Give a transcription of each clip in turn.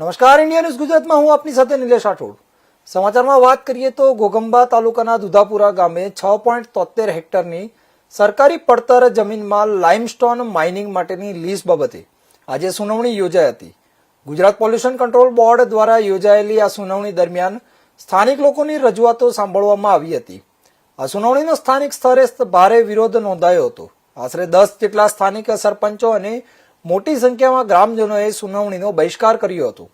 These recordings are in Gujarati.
નમસ્કાર, ઇન્ડિયા ન્યૂઝ ગુજરાતમાં હું આપની સાથે નિલેશ રાઠોડ. સમાચારમાં વાત કરીએ તો ઘોઘંબા તાલુકાના દુધાપુરા ગામે 6.73 હેક્ટરની સરકારી પડતર જમીનમાં લાઇમસ્ટોન માઇનિંગ માટેની લીઝ બાબતે આજે સુનાવણી યોજાઈ હતી. ગુજરાત પોલ્યુશન કંટ્રોલ બોર્ડ દ્વારા યોજાયેલી આ સુનાવણી દરમિયાન સ્થાનિક લોકોની રજૂઆતો સાંભળવામાં આવી હતી. આ સુનાવણીનો સ્થાનિક સ્તરે ભારે વિરોધ નોંધાયો હતો. આશરે 10 જેટલા સ્થાનિક સરપંચો અને મોટી સંખ્યામાં ગ્રામજનોએ સુનાવણીનો બહિષ્કાર કર્યો હતો.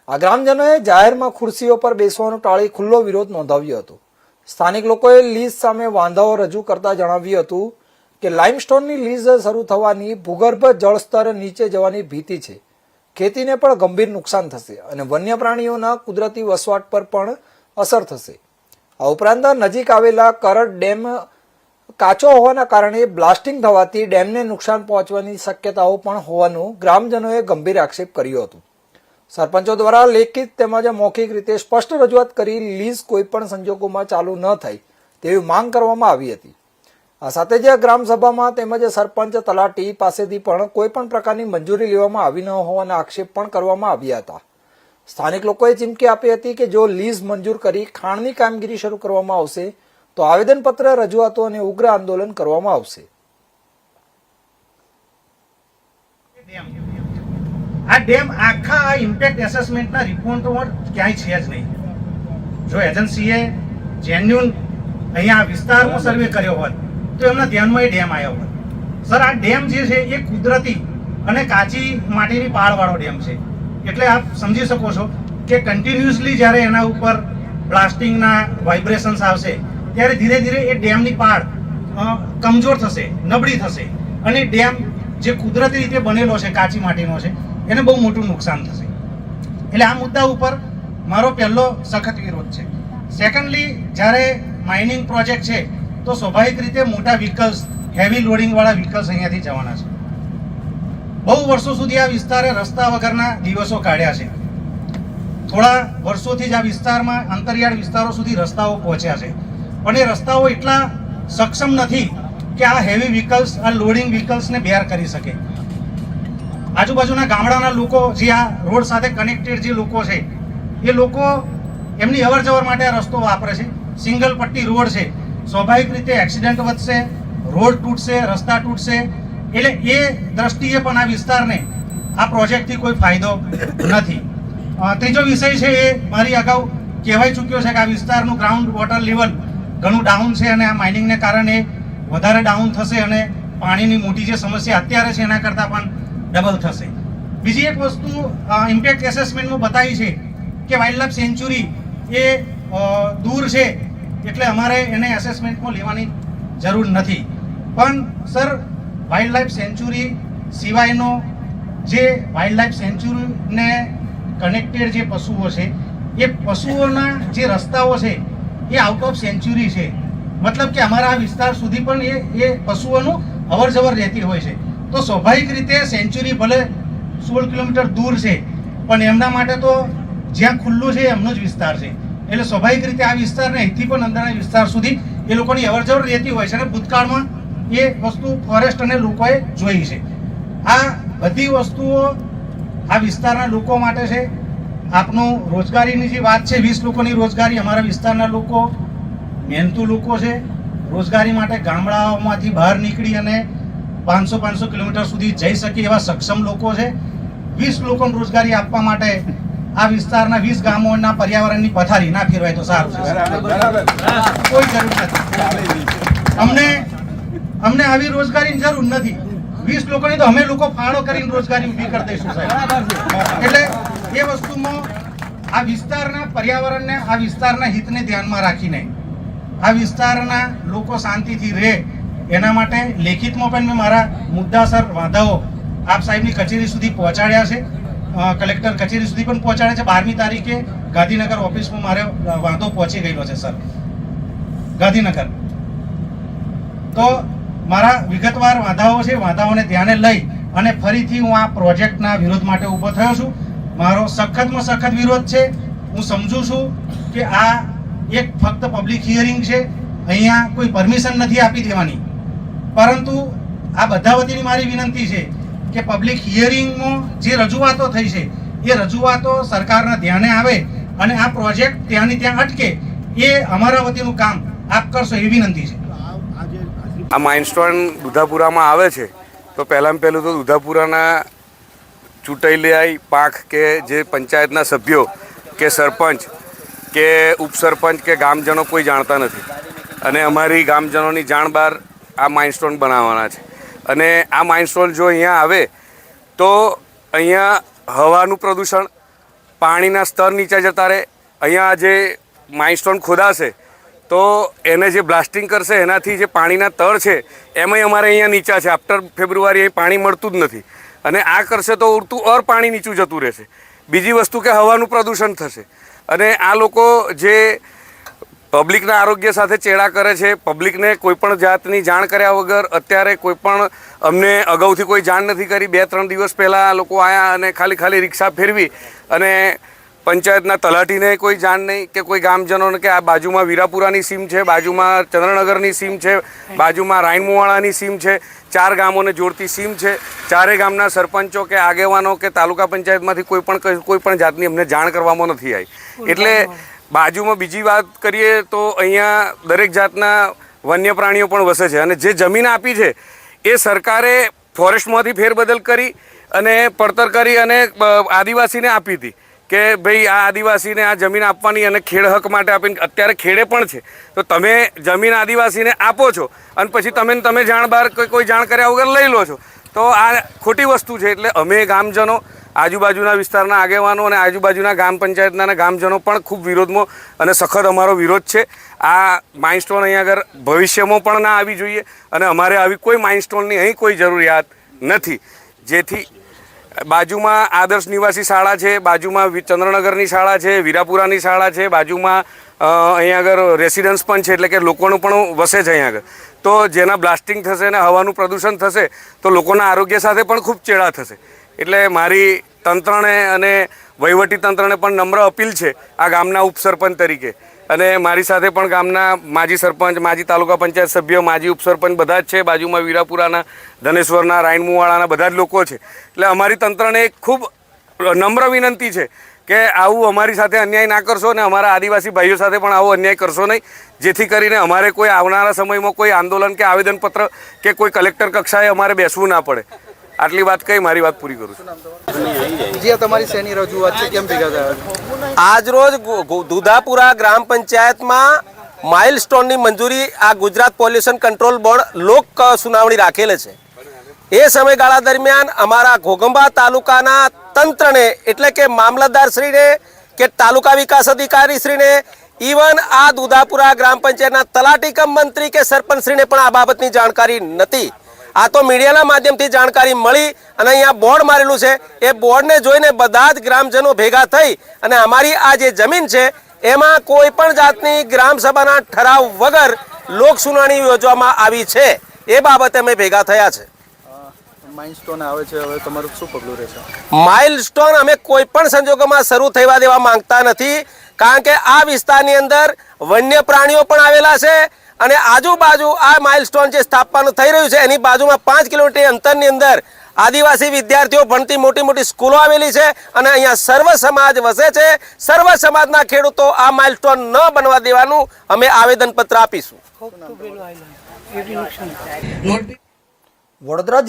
આ ગ્રામજનોએ જાહેરમાં ખુરશીઓ પર બેસવાનું ટાળી ખુલ્લો વિરોધ નોંધાવ્યો હતો. સ્થાનિક લોકોએ લીઝ સામે વાંધાઓ રજૂ કરતા જણાવ્યું હતું કે લાઇમસ્ટોનની લીઝ શરૂ થવાની ભૂગર્ભ જળસ્તર નીચે જવાની ભીતિ છે. ખેતીને પણ ગંભીર નુકસાન થશે અને વન્ય પ્રાણીઓના કુદરતી વસવાટ પર પણ અસર થશે. આ ઉપરાંત નજીક આવેલા કરડ ડેમ કાચો હોવાના કારણે બ્લાસ્ટિંગ થવાથી ડેમને નુકસાન પહોંચવાની શક્યતાઓ પણ હોવાનું ગ્રામજનોએ ગંભીર આક્ષેપ કર્યો હતો. સરપંચો દ્વારા લેખિત તેમજ મૌખિક રીતે સ્પષ્ટ રજૂઆત કરી લીઝ કોઈપણ સંજોગોમાં ચાલુ ન થાય તેવી માંગ કરવામાં આવી હતી. આ સાથે જ ગ્રામસભામાં તેમજ સરપંચ તલાટી પાસેથી પણ કોઈપણ પ્રકારની મંજૂરી લેવામાં આવી ન હોવાના આક્ષેપ પણ કરવામાં આવ્યા હતા. સ્થાનિક લોકોએ ચીમકી આપી હતી કે જો લીઝ મંજૂર કરી ખાણની કામગીરી શરૂ કરવામાં આવશે તો આવેદનપત્ર, રજૂઆતો અને ઉગ્ર આંદોલન કરવામાં આવશે. આ ડેમ આખા ઇમ્પેક્ટ એસેસમેન્ટના રિપોર્ટમાં ક્યાંય છે જ નહીં. જો એજન્સીએ જેન્યુન અહીંયા વિસ્તારમાં સર્વે કર્યો હોત તો એમના ધ્યાનમાં એ ડેમ આવ્યો હોત. સર, આ ડેમ જે છે એ કુદરતી અને કાચી માટીની પાળવાળો ડેમ છે. એટલે આપ સમજી શકો છો કે કન્ટિન્યુઅસલી જ્યારે એના ઉપર બ્લાસ્ટિંગના વાઇબ્રેશન્સ આવશે ત્યારે ધીરે ધીરે એ ડેમની પાળ કમજોર થશે, નબળી થશે અને ડેમ જે કુદરતી રીતે બનેલો છે, કાચી માટીનો છે, એને બહુ મોટું નુકસાન થશે. એટલે આ મુદ્દા ઉપર મારો પહેલો સખત વિરોધ છે. સેકન્ડલી, જ્યારે માઇનિંગ પ્રોજેક્ટ છે તો સ્વાભાવિક રીતે મોટા વ્હીકલ્સ, હેવી લોડિંગવાળા વ્હીકલ્સ અહીંયાથી જવાના છે. બહુ વર્ષો સુધી આ વિસ્તારે રસ્તા વગરના દિવસો કાઢ્યા છે. થોડા વર્ષોથી જ આ વિસ્તારમાં અંતરિયાળ વિસ્તારો સુધી રસ્તાઓ પહોંચ્યા છે પણ એ રસ્તાઓ એટલા સક્ષમ નથી કે આ હેવી વ્હીકલ્સ, આ લોડિંગ વ્હીકલ્સને બેર કરી શકે. આજુબાજુના ગામડાના લોકો જે આ રોડ સાથે કનેક્ટેડ જે લોકો છે એ લોકો એમની અવર જવર માટે આ રસ્તો વાપરે છે. સિંગલ પટ્ટી રોડ છે. સ્વાભાવિક રીતે એક્સિડન્ટ વધશે, રોડ તૂટશે, રસ્તા તૂટશે. એટલે એ દ્રષ્ટિએ પણ આ વિસ્તારને આ પ્રોજેક્ટથી કોઈ ફાયદો નથી. ત્રીજો વિષય છે એ મારી અગાઉ કહેવાઈ ચૂક્યો છે કે આ વિસ્તારનું ગ્રાઉન્ડ વોટર લેવલ ઘણું ડાઉન છે અને આ માઇનિંગને કારણે વધારે ડાઉન થશે અને પાણીની મોટી જે સમસ્યા અત્યારે છે એના કરતાં પણ ડબલ થશે. બીજી એક વસ્તુ ઇમ્પેક્ટ એસેસમેન્ટમાં બતાવી છે કે વાઇલ્ડ લાઈફ સેન્ચ્યુરી એ દૂર છે એટલે અમારે એને એસેસમેન્ટમાં લેવાની જરૂર નથી. પણ સર, વાઇલ્ડ લાઈફ સેન્ચ્યુરી સિવાયનો જે વાઇલ્ડ લાઈફ સેન્ચ્યુરીને કનેક્ટેડ જે પશુઓ છે એ પશુઓના જે રસ્તાઓ છે એ આઉટ ઓફ સેન્ચ્યુરી છે. મતલબ કે અમારા આ વિસ્તાર સુધી પણ એ પશુઓનું અવર જવર રહેતી હોય છે. તો સ્વાભાવિક રીતે સેન્ચ્યુરી ભલે 16 કિલોમીટર દૂર છે પણ એમના માટે તો જ્યાં ખુલ્લું છે એમનો જ વિસ્તાર છે. એટલે સ્વાભાવિક રીતે આ વિસ્તારને અહીંથી પણ અંદરના વિસ્તાર સુધી એ લોકોની અવર જવર રહેતી હોય છે અને ભૂતકાળમાં એ વસ્તુ ફોરેસ્ટ અને લોકોએ જોઈ છે. આ બધી વસ્તુઓ આ વિસ્તારના લોકો માટે છે. આપનું રોજગારીની જે વાત છે, 20 લોકોની રોજગારી, અમારા વિસ્તારના લોકો મહેનતુ લોકો છે. રોજગારી માટે ગામડાઓમાંથી બહાર નીકળી અને 500 કિલોમીટર સુધી જઈ શકે એવા સક્ષમ લોકો છે. 20 લોકોને રોજગારી આપવા માટે આ વિસ્તારના 20 ગામોના પર્યાવરણની પથારી ના ફેરવાય તો સારું છે. કોઈ જરૂર નથી. અમને આવી રોજગારીની જરૂર નથી. 20 લોકોની તો અમે લોકો ફાળો કરીને રોજગારી ઊભી કરી દઈશું સાહેબ. એટલે એ વસ્તુમાં આ વિસ્તારના પર્યાવરણને, આ વિસ્તારના હિતને ધ્યાનમાં રાખીને આ વિસ્તારના લોકો શાંતિથી રહે એના માટે લેખિતમાં પણ મેં મારા મુદ્દાસર વાંધાઓ આપ સાહેબની કચેરી સુધી પહોંચાડ્યા છે. કલેક્ટર કચેરી સુધી પણ પહોંચાડ્યા છે. 12મી તારીખે ગાંધીનગર ઓફિસમાં મારે વાંધો પહોંચી ગયેલો છે સર, ગાંધીનગર. તો મારા વિગતવાર વાંધાઓ છે. વાંધાઓને ધ્યાને લઈ અને ફરીથી હું આ પ્રોજેક્ટના વિરોધ માટે ઊભો થયો છું. મારો સખતમાં સખત વિરોધ છે. હું સમજુ છું કે આ એક ફક્ત પબ્લિક હિયરિંગ છે, અહીંયા કોઈ પરમિશન નથી આપી દેવાની. પરંતુ આ બધા વતીની મારી વિનંતી છે કે પબ્લિક હિયરિંગમાં જે રજૂઆતો થઈ છે એ રજૂઆતો સરકારના ધ્યાને આવે અને આ પ્રોજેક્ટ ત્યાંની ત્યાં અટકે એ અમારા વતીનું કામ આપ કરશો એવી વિનંતી છે. આ માઇલસ્ટોન દુધાપુરામાં આવે છે તો પહેલાં તો દુધાપુરાના ચૂંટાયેલી પાંખ કે જે પંચાયતના સભ્યો કે સરપંચ કે ઉપસરપંચ કે ગામજનો કોઈ જાણતા નથી અને અમારી ગામજનોની જાણ બહાર આ માઇલસ્ટોન બનાવવાના છે. અને આ માઇલસ્ટોન જો અહીંયા આવે તો અહીંયા હવાનું પ્રદૂષણ, પાણીના સ્તર નીચે જતા રહે. અહીંયા જે માઇલસ્ટોન ખોદાશે તો એને જે બ્લાસ્ટિંગ કરશે એનાથી જે પાણીના તળ છે એમાંય અમારે અહીંયા નીચા છે. આફ્ટર ફેબ્રુઆરી અહીં પાણી મળતું જ નથી અને આ કરશે તો ઉડતું ઓર પાણી નીચું જતું રહેશે. બીજી વસ્તુ કે હવાનું પ્રદૂષણ થશે અને આ લોકો જે પબ્લિકના આરોગ્ય સાથે ચેડા કરે છે, પબ્લિકને કોઈપણ જાતની જાણ કર્યા વગર અત્યારે કોઈપણ અમને અગાઉથી કોઈ જાણ નથી કરી. 2-3 દિવસ પહેલાં આ લોકો આવ્યા અને ખાલી રિક્ષા ફેરવી અને પંચાયતના તલાટીને કોઈ જાણ નહીં કે કોઈ ગામજનોને કે આ બાજુમાં વીરાપુરાની સીમ છે, બાજુમાં ચંદ્રનગરની સીમ છે, બાજુમાં રાયણમુવાડાની સીમ છે, 4 ગામોને જોડતી સીમ છે. 4 ગામના સરપંચો કે આગેવાનો કે તાલુકા પંચાયતમાંથી કોઈ પણ જાતની અમને જાણ કરવામાં નથી આવી. એટલે બાજુમાં બીજી વાત કરીએ તો અહીંયા દરેક જાતના વન્ય પ્રાણીઓ પણ વસે છે અને જે જમીન આપી છે એ સરકારે ફોરેસ્ટમાંથી ફેરબદલ કરી અને પડતર કરી અને આદિવાસીને આપી હતી કે ભાઈ આ આદિવાસીને આ જમીન આપવાની અને ખેડ હક માટે આપીને અત્યારે ખેડે પણ છે. તો તમે જમીન આદિવાસીને આપો છો અને પછી તમે જાણ બહાર કોઈ જાણ કર્યા વગર લઈ લો છો તો આ ખોટી વસ્તુ છે. એટલે અમે ગામજનો, આજુબાજુના વિસ્તારના આગેવાનો અને આજુબાજુના ગ્રામ પંચાયતના ગામજનો પણ ખૂબ વિરોધમાં અને સખત અમારો વિરોધ છે. આ માઇલસ્ટોન અહીંયા આગળ ભવિષ્યમાં પણ ના આવી જોઈએ અને અમારે આવી કોઈ માઇલસ્ટોનની અહીં કોઈ જરૂરિયાત નથી. જેથી બાજુમાં આદર્શ નિવાસી શાળા છે, બાજુમાં ચંદ્રનગરની શાળા છે, વીરાપુરાની શાળા છે, બાજુમાં અહીંયા આગળ રેસિડન્સ પણ છે એટલે કે લોકોનું પણ વસે છે અહીંયા આગળ. તો જેના બ્લાસ્ટિંગ થશે અને હવાનું પ્રદૂષણ થશે તો લોકોના આરોગ્ય સાથે પણ ખૂબ ચેડા થશે. એટલે મારી તંત્રને અને વહીવટી તંત્રને પણ નમ્ર અપીલ છે આ ગામના ઉપસરપંચ તરીકે અને મારી સાથે પણ ગામના માજી સરપંચ, માજી તાલુકા પંચાયત સભ્યો, માજી ઉપસરપંચ બધા જ છે. બાજુમાં વીરાપુરાના, ધનેશ્વરના, રાયણમુવાડાના બધા જ લોકો છે. એટલે અમારી તંત્રને એક ખૂબ નમ્ર વિનંતી છે કે આવું અમારી સાથે અન્યાય ના કરશો અને અમારા આદિવાસી ભાઈઓ સાથે પણ આવો અન્યાય કરશો નહીં, જેથી કરીને અમારે કોઈ આવનારા સમયમાં કોઈ આંદોલન કે આવેદનપત્ર કે કોઈ કલેક્ટર કક્ષાએ અમારે બેસવું ના પડે. આટલી વાત કહી મારી વાત પૂરી કરું છું. જી, તમારી શેની રજૂઆત છે, કેમ ભેગા થયા? આજરોજ દુધાપુરા ગ્રામ પંચાયતમાં માઇલસ્ટોનની મંજૂરી આ ગુજરાત પોલ્યુશન કંટ્રોલ બોર્ડ લોક સુનાવણી રાખેલ છે. એ સમયગાળા દરમિયાન અમારા ઘોગંબા તાલુકાના તંત્રને એટલે કે મામલતદારશ્રીને કે તાલુકા વિકાસ અધિકારીશ્રીને ઇવન આ દુધાપુરા ગ્રામ પંચાયતના તલાટી કમ મંત્રી કે સરપંચશ્રીને પણ આ બાબતની જાણકારી નથી. આ તો મીડિયાના માધ્યમથી જાણકારી મળી અને અહીંયા બોર્ડ મારેલું છે. એ બોર્ડને જોઈને બધા જ ગ્રામજનો ભેગા થઈ અને અમારી આ જે જમીન છે એમાં કોઈ પણ જાતની ગ્રામસભાના ઠરાવ વગર લોક સુનાવણી યોજવામાં આવી છે. એ બાબતે અમે ભેગા થયા છે. માઇલસ્ટોન આવે છે, હવે તમારું શું પગલું રહેશે? માઇલસ્ટોન અમે કોઈ પણ સંજોગોમાં શરૂ થવા દેવા માંગતા નથી, કારણ કે આ વિસ્તારની અંદર વન્ય પ્રાણીઓ પણ આવેલા છે અને આજુબાજુ આ માઇલસ્ટોન જે સ્થાપવાનું થઈ રહ્યું છે એની બાજુમાં 5 કિલોમીટર અંતરની અંદર આદિવાસી વિદ્યાર્થીઓ ભણતી મોટી મોટી સ્કૂલો આવેલી છે અને અહીંયા સર્વ સમાજ વસે છે. સર્વ સમાજના ખેડૂતો આ માઇલસ્ટોન ન બનવા દેવાનું અમે આવેદનપત્ર આપીશું. વડોદરા